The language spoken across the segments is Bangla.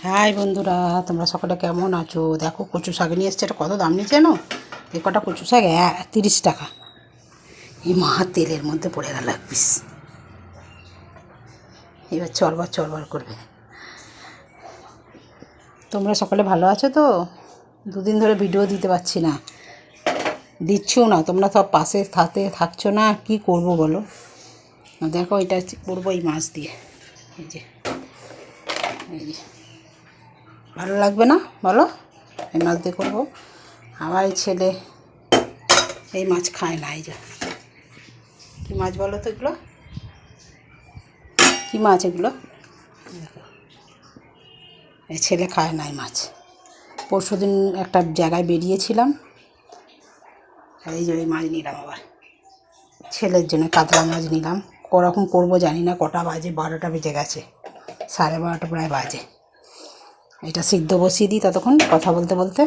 হাই বন্ধুরা, তোমরা সকলে কেমন আছো? দেখো কচু শাক নিয়ে এসছে। এটা কত দাম নিচ্ছে জানো? এ কটা কচু শাক 30 টাকা। এই মা তেলের মধ্যে পড়ে গেল এক পিস। এবার চরবার চরবার করবে। তোমরা সকলে ভালো আছো তো? দুদিন ধরে ভিডিও দিতে পারছি না, দিচ্ছিও না। তোমরা সব পাশে থাকছো না, কি করব বলো? দেখো এটা করবো এই মাছ দিয়ে। এই যে ভালো লাগবে না বলো? এই মাছ দিয়ে করবো। আমার এই ছেলে এই মাছ খায় না। এই যে কী মাছ বলো তো এগুলো? কী মাছ এগুলো? এই ছেলে খায় না এই মাছ। পরশুদিন একটা জায়গায় বেরিয়েছিলাম, এই যে এই মাছ নিলাম। আবার ছেলের জন্য কাতলা মাছ নিলাম। ওরকম করবো জানি না। কটা বাজে? 12টা বেজে গেছে, 12:30 প্রায় বাজে। এটা সিদ্ধ বসিয়ে দিই ততক্ষণ কথা বলতে বলতে।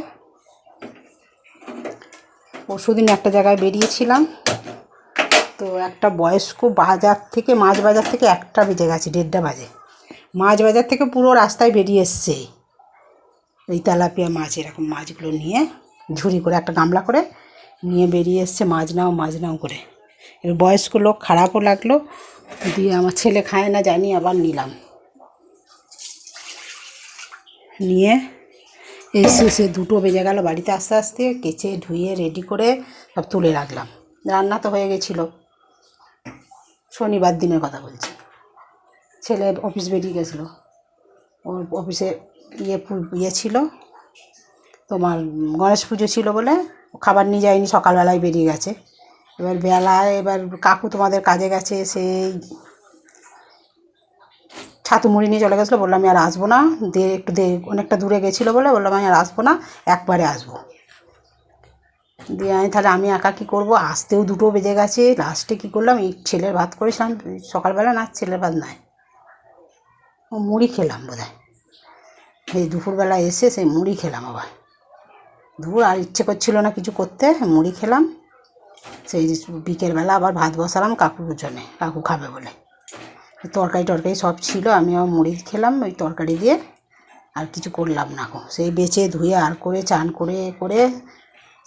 পরশুদিন একটা জায়গায় বেরিয়েছিলাম, তো একটা বয়স্ক বাজার থেকে, মাছ বাজার থেকে 1টা বেজে গেছে, 1:30টা বাজে। মাছ বাজার থেকে পুরো রাস্তায় বেরিয়ে এসছে এই তেলাপিয়া মাছ, এরকম মাছগুলো নিয়ে ঝুড়ি করে, একটা গামলা করে নিয়ে বেরিয়ে এসছে মাছ নাও করে। এর বয়স্ক লোক, খারাপও লাগলো। দিয়ে আমার ছেলে খায় না জানি, আবার নিলাম। নিয়ে এসে 2টো বেজে গেল বাড়িতে আস্তে আস্তে। কেচে ধুয়ে রেডি করে সব তুলে রাখলাম। রান্না তো হয়ে গেছিলো। শনিবার দিনের কথা বলছি। ছেলে অফিস বেরিয়ে গেছিলো। ওর অফিসে ইয়ে ছিল, তোমার গণেশ পুজো ছিল বলে খাবার নিয়ে যায়নি, সকালবেলায় বেরিয়ে গেছে। এবার কাকু তোমাদের কাজে গেছে, সেই ছাতু মুড়ি নিয়ে চলে গেছিলো। বললাম আমি আর আসবো না, অনেকটা দূরে গেছিলো বলে বললাম আমি আর আসবো না, একবারে আসবো। দিয়ে আমি একা কী করবো? আসতেও 2টো বেজে গেছে। লাস্টে কী করলাম, এই ছেলের ভাত করেছিলাম সকালবেলা, না ছেলের ভাত নয়, ও মুড়ি খেলাম বোধহয়। এই দুপুরবেলা এসে সেই মুড়ি খেলাম। আবার দুপুর আর ইচ্ছে করছিল না কিছু করতে, মুড়ি খেলাম। সেই বিকেলবেলা আবার ভাত বসালাম কাকুর জন্যে, কাকু খাবে বলে। তরকারি সব ছিল, আমি আবার মুড়ি খেলাম ওই তরকারি দিয়ে। আর কিছু করলাম না গো। সেই বেচে ধুয়ে আর করে চান করে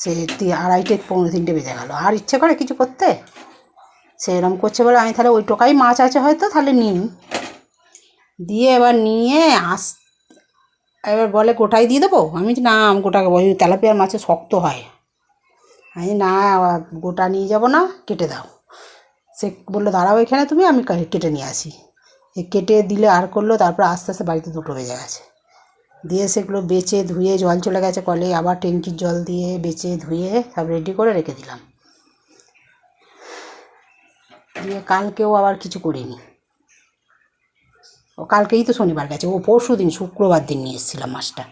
সে 2:30 3:45 বেজে গেল। আর ইচ্ছে করে কিছু করতে? সে এরকম করছে বলে আমি তাহলে ওই টোকাই মাছ আছে হয়তো, তাহলে নিই। দিয়ে এবার নিয়ে এবার বলে গোটাই দিয়ে দেবো। আমি না, গোটা ওই তেলাপিয়ার মাছে শক্ত হয়। আমি না, গোটা নিয়ে যাব না, কেটে দাও। সে বললো দাঁড়াও এখানে তুমি, আমি কেটে নিয়ে আসি। কেটে দিলে আর করলো। তারপর আস্তে আস্তে বাড়িতে 2টো বেজে গেছে। দিয়ে সেগুলো বেচে ধুয়ে, জল চলে গেছে কলে, আবার ট্যাঙ্কির জল দিয়ে বেচে ধুয়ে সব রেডি করে রেখে দিলাম। দিয়ে কালকেও আবার কিছু করিনি। ও কালকেই তো শনিবার গেছে। ও পরশুদিন শুক্রবার দিন নিয়ে এসেছিলাম মাছটা।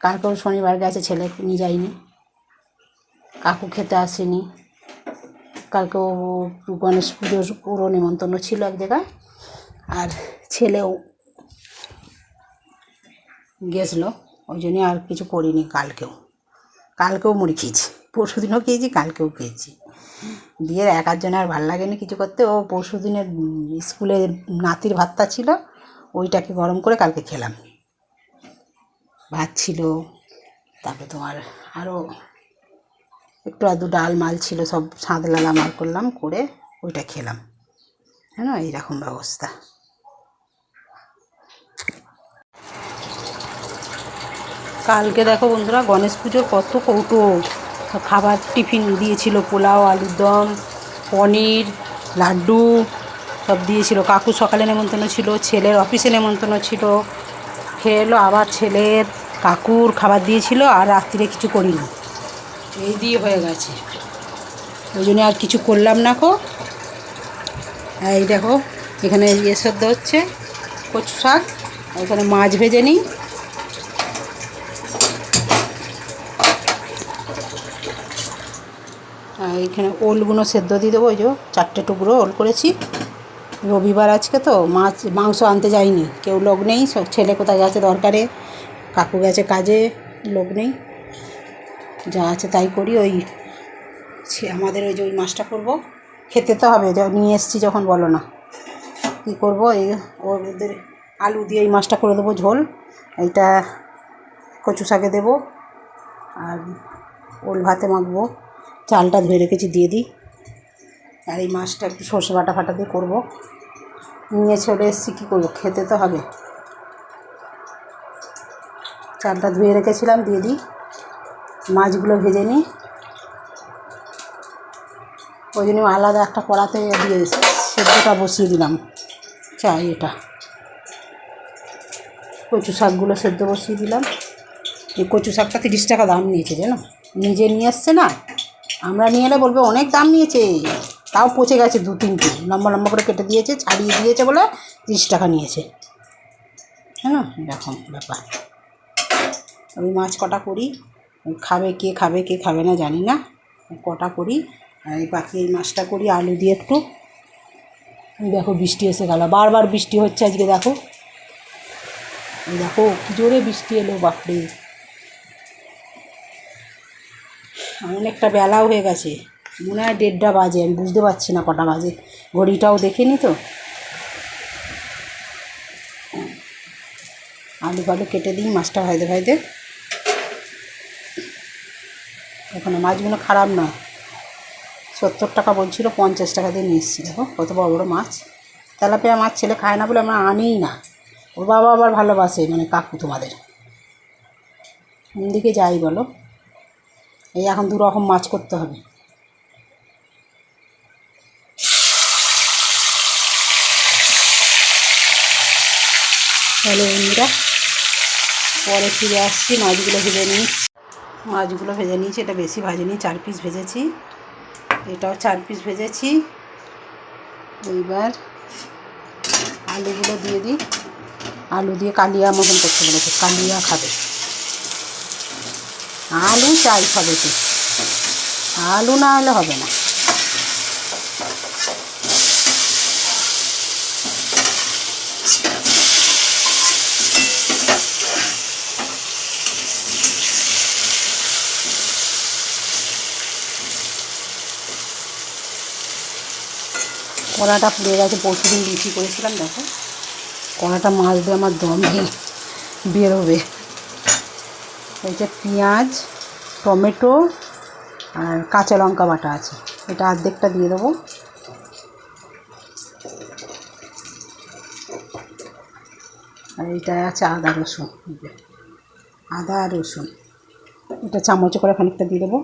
কালকেও শনিবার গেছে, ছেলে নিয়ে যায়নি, কাকু খেতে আসেনি। কালকেও গণেশ পুজোর পুরো নেমন্তন্ন ছিল এক জায়গায়, আর ছেলেও গেছিলো। ওই জন্যে আর কিছু করিনি। কালকেও মুড়ি খেয়েছি, পরশুদিনও খেয়েছি, কালকেও খেয়েছি। দিয়ে একার জন্য আর ভালো লাগেনি কিছু করতে। ও পরশুদিনের স্কুলে নাতির ভাতটা ছিল, ওইটাকে গরম করে কালকে খেলাম। ভাত ছিল, তারপরে তোমার আরও একটু আধটু ডাল মাল ছিল, সব সাঁতলালাম আর করলাম করে ওইটা খেলাম। হ্যাঁ, এইরকম ব্যবস্থা। কালকে দেখো বন্ধুরা, গণেশ পুজোর কত কৌটো খাবার টিফিন দিয়েছিল। পোলাও, আলুর দম, পনির, লাড্ডু সব দিয়েছিল। কাকু সকালে নেমন্তন্ন ছিল, ছেলের অফিসে নেমন্তন্ন ছিল, খেয়ে এলো। আবার ছেলের কাকুর খাবার দিয়েছিল, আর রাত্রিরে কিছু করিনি। এই দিয়ে হয়ে গেছে, ওই জন্য আর কিছু করলাম না। এই দেখো এখানে সেদ্ধ হচ্ছে কচু শাক, এখানে মাছ ভেজে নিই। আর এখানে ওলগুলো সেদ্ধ দিয়ে দেবো। ওই যে 4টে টুকরো ওল করেছি। রবিবার আজকে তো মাংস আনতে যাইনি, কেউ লোক নেই। সব ছেলে কোথায় গেছে দরকারে, কাকু গেছে কাজে, লোক নেই। যা আছে তাই করি। আমাদের ওই যে ওই মাছটা করবো, খেতে তো হবে, নিয়ে এসছি যখন, বলো না কী করবো? ওদের আলু দিয়ে এই মাছটা করে দেবো ঝোল। এইটা কচু শাকে দেবো আর ওল ভাতে মাখবো। চালটা ধুয়ে রেখেছি, দিয়ে দিই। আর এই মাছটা একটু সর্ষে বাটা ফাটা দিয়ে করবো। নিয়ে চলে এসেছি, কী করবো, খেতে তো হবে। চালটা ধুয়ে রেখেছিলাম, দিয়ে দিই। মাছগুলো ভেজে নিই। ওই জন্য আলাদা একটা কড়াতে দিয়ে সেদ্ধটা বসিয়ে দিলাম। এটা কচু শাকগুলো সেদ্ধ বসিয়ে দিলাম। এই কচু শাকটা 30 টাকা দাম নিয়েছে জানো। নিজে নিয়ে এসছে না, আমরা নিয়ে এলে বলবে অনেক দাম নিয়েছে। তাও পচে গেছে 2-3টে, লম্বা লম্বা করে কেটে দিয়েছে, ছাড়িয়ে দিয়েছে বলে 30 টাকা নিয়েছে। হ্যাঁ, এরকম ব্যাপার। ওই মাছ কটা করি, খাবে কে খাবে না জানি না, কটা করি। আর এই বাকি এই মাছটা করি আলু দিয়ে একটু। দেখো বৃষ্টি এসে গেল, বারবার বৃষ্টি হচ্ছে আজকে। দেখো দেখো কী জোরে বৃষ্টি এলো, বাপরে। অনেকটা বেলাও হয়ে গেছে, মনে হয় 1:30 বাজে, আমি বুঝতে পারছি না কটা বাজে, ঘড়িটাও দেখিনি তো। আলু ফালু কেটে দিই, মাছটা ভাইতে ভাইতে। ওখানে মাছগুলো খারাপ নয়, 70 টাকা বলছিল, 50 টাকা দিয়ে নিয়ে এসেছি। দেখো কত বড় বড় মাছ। তেলাপিয়া মাছ ছেলে খায় না বলে আমরা আনিই না। ওর বাবা আবার ভালোবাসে, মানে কাকু তোমাদের। কোন দিকে যাই বলো, এই এখন 2 রকম মাছ করতে হবে। তাহলে বন্ধুরা পরে ফিরে আসছি। মাছগুলো ভেজে নিয়েছি। এটা বেশি ভাজিনি, 4 পিস ভেজেছি। এটাও 4 পিস ভেজেছি। এইবার আলুগুলো দিয়ে দিই। আলু দিয়ে কালিয়া মতন করতে বলেছে, কালিয়া খাবে। আলু চাই সবেতে, আলু না হলে হবে না। কড়াটা পুড়ে গেছে, পরশুদিন লুচি করেছিলাম। দেখো কড়াটা মাছ দিয়ে আমার দম বেরোবে। এইটা পেঁয়াজ, টমেটো আর কাঁচা লঙ্কা বাটা আছে, এটা অর্ধেকটা দিয়ে দেবো। আর এইটা আছে আদা রসুন, আদা রসুন এটা চামচে করে খানিকটা দিয়ে দেবো।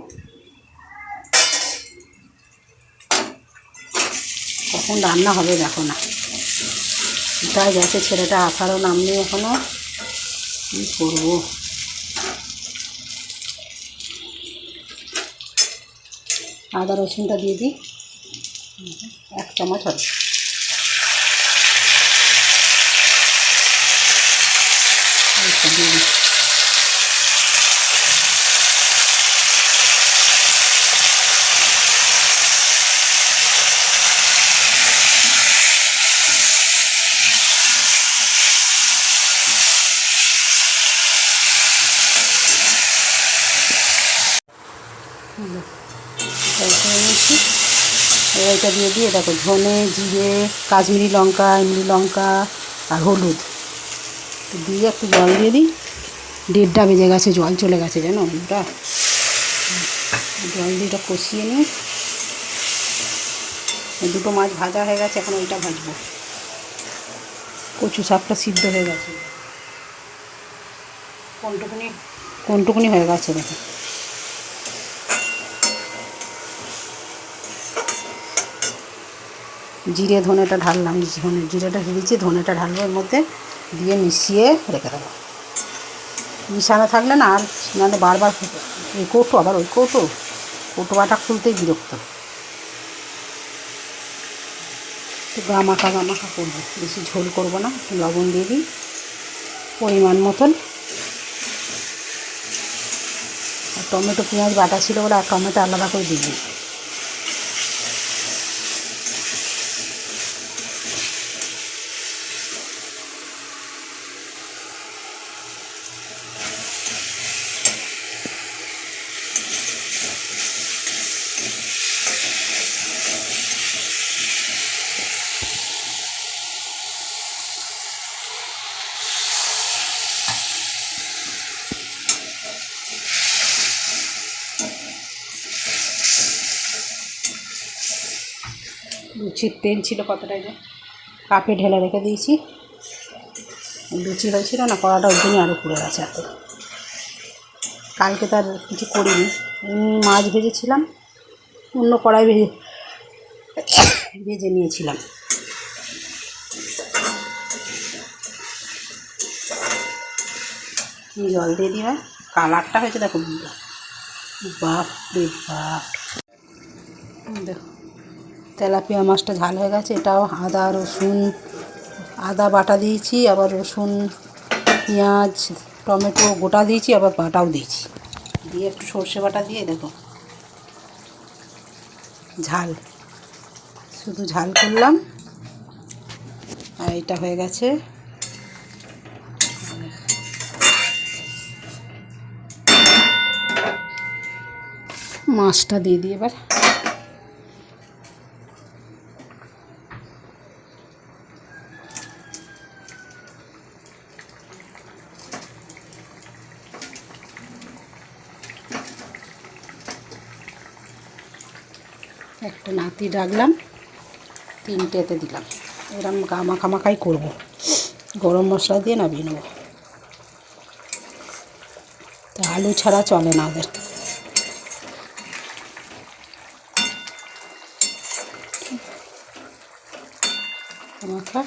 কখন রান্না হবে দেখো না, তাই গেছে ছেলেটা, আসারও নাম নেই এখনও। কী করবো। আদা রসুনটা দিয়ে দিই, 1 চামচ হবে। দিয়ে দিই। এটা দিয়ে দিয়ে দেখো, ধনে জিরে কাশ্মীরি লঙ্কা, এমনি লঙ্কা আর হলুদ দিয়ে একটু জল দিয়ে দিই। 1:30 বেজে গেছে, জল চলে গেছে জানো ওটা। জল দিয়ে এটা কষিয়ে নিই। দুটো মাছ ভাজা হয়ে গেছে, এখন ওইটা ভাজবো। কচু শাকটা সিদ্ধ হয়ে গেছে, কোনটুকুনি হয়ে গেছে দেখো। জিরে ধনেটা ঢাললাম, জিরেটা দিয়েছি, ধনেটা ঢালবো এর মধ্যে, দিয়ে মিশিয়ে রেখে দেবো। মিশানো থাকলে না, আর নাহলে বারবার এই কৌটো আবার ওই কৌটো বাটা খুলতেই বিরক্ত। একটু গামাখা করবো, বেশি ঝোল করবো না। একটু লবণ দিয়ে দিই পরিমাণ মতন। আর টমেটো পেঁয়াজ বাটা ছিল বলে আর টমেটো আলাদা করে দিয়ে দিই। লুচির তেল ছিল কতটা, যে কাপে ঢেলে রেখে দিয়েছি। লুচি হয়েছিল না, কড়াটা ওই জন্যই আরও পুড়ে গেছে এত। কালকে তার কিছু করিনি, মাছ ভেজেছিলাম, অন্য কড়াই ভেজে নিয়েছিলাম। জল দিয়ে দিবা, কালারটা হয়েছে দেখো, বাপ রে বাপ। দেখো তেলাপিয়া মাছটা ঝাল হয়ে গেছে। এটাও আদা রসুন, আদা বাটা দিয়েছি, আবার রসুন পেঁয়াজ টমেটো গোটা দিয়েছি, আবার বাটাও দিয়েছি, দিয়ে একটু সর্ষে বাটা দিয়ে দেখো ঝাল, শুধু ঝাল করলাম। আর এটা হয়ে গেছে। মাছটা দিয়ে দিই এবার। একটা নাতি ডাকলাম, তিনটেতে দিলাম। এরকম মাখামাখাই করবো, গরম মশলা দিয়ে নামিয়ে নেবো। তো আলু ছাড়া চলে না ওদের। মাখা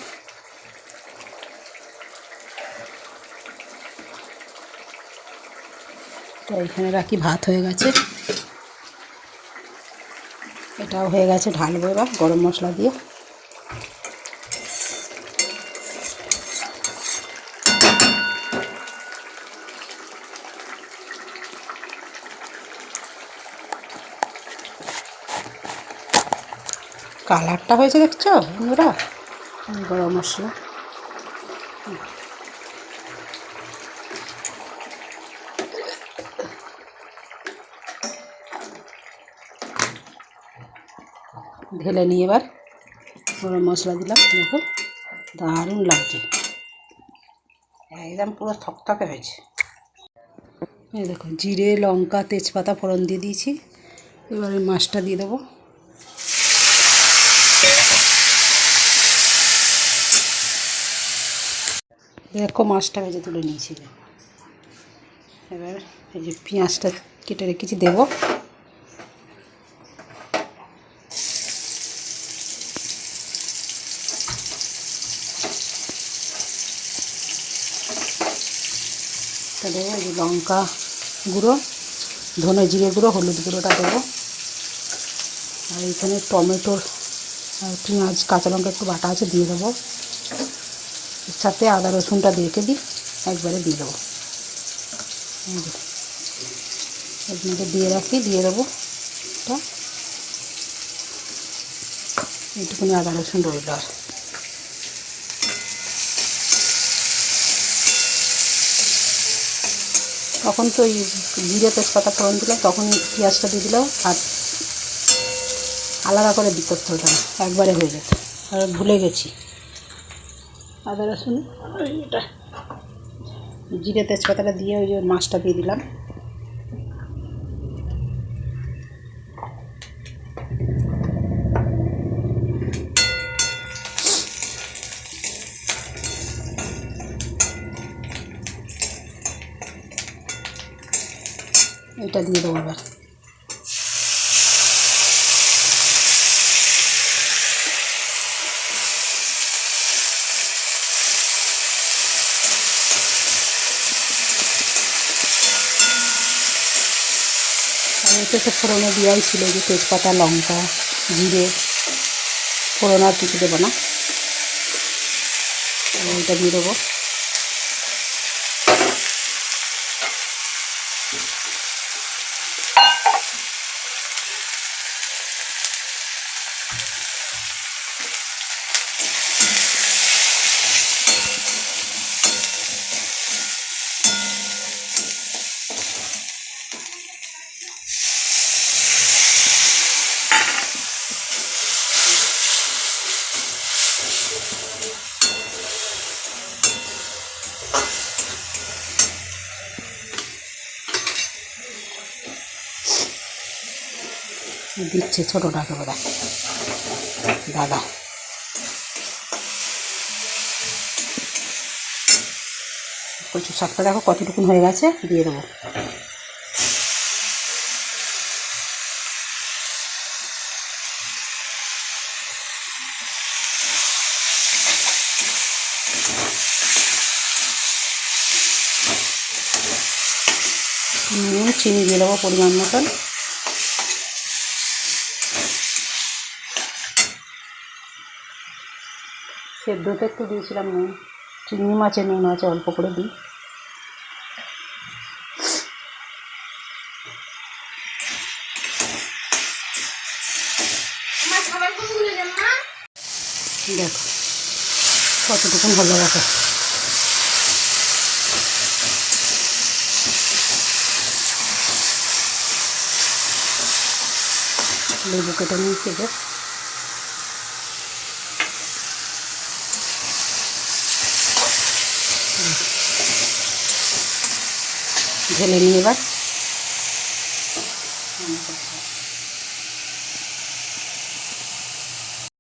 তো এখানে রাখি, ভাত হয়ে গেছে, এটাও হয়ে গেছে। ঢালবো এবার গরম মশলা দিয়ে। কালারটা হয়েছে দেখছো বন্ধুরা, গরম মশলা। ঢেলে নিয়ে এবার গরম মশলা দিলাম, দেখো দারুণ লাগছে, একদম পুরো থকথকে হয়েছে। এই দেখো জিরে লঙ্কা তেজপাতা ফোড়ন দিয়ে দিয়েছি। এবারে মাছটা দিয়ে দেবো। দেখো মাছটা ভেজে তুলে নিয়েছি। এবার এই যে পেঁয়াজটা কেটে রেখেছি দেবো। দেবো এই যে লঙ্কা গুঁড়ো, ধনে জিরে গুঁড়ো, হলুদ গুঁড়োটা দেবো। আর এইখানে টমেটোর আর পেঁয়াজ কাঁচা লঙ্কা একটু বাটা আছে, দিয়ে দেবো। এর সাথে আদা রসুনটা রেখে দিই, একবারে দিয়ে দেবো। আপনাকে দিয়ে রাখি, দিয়ে দেবো এটা, এইটুকুনি আদা রসুন রইল। আর তখন তো ওই জিরে তেজপাতা ফোড়ন দিলাম, তখন পেঁয়াজটা দিয়ে দিলাম, আর আলাদা করে দিতে হতো না, একবারে হয়ে যেত। আর ভুলে গেছি আদা রসুন, এটা জিরে তেজপাতাটা দিয়ে ওই যে মাছটা দিয়ে দিলাম। এটা দিয়ে দেবো এবার। এতে তো ফোড়নে দেওয়াই ছিল, যে তেজপাতা লঙ্কা জিরে, ফোড়ন আর কিছু দেবো না, এটা দিয়ে দেবো। দিচ্ছে ছোটোটাকে বোধ হয়। দাদা কচু শাকটা দেখো কতটুকুন হয়ে গেছে, দিয়ে দেবো। নুন চিনি দিয়ে দেবো পরিমাণ মতন। সেদ্ধতে একটু দিয়েছিলাম নুন, চিংড়ি মাছে নুন আছে, অল্প করে দিই। দেখো কতটুকুন হলো দেখো। লেবু কেটে নিয়েছি যে, ঢেলে নিয়ে এবার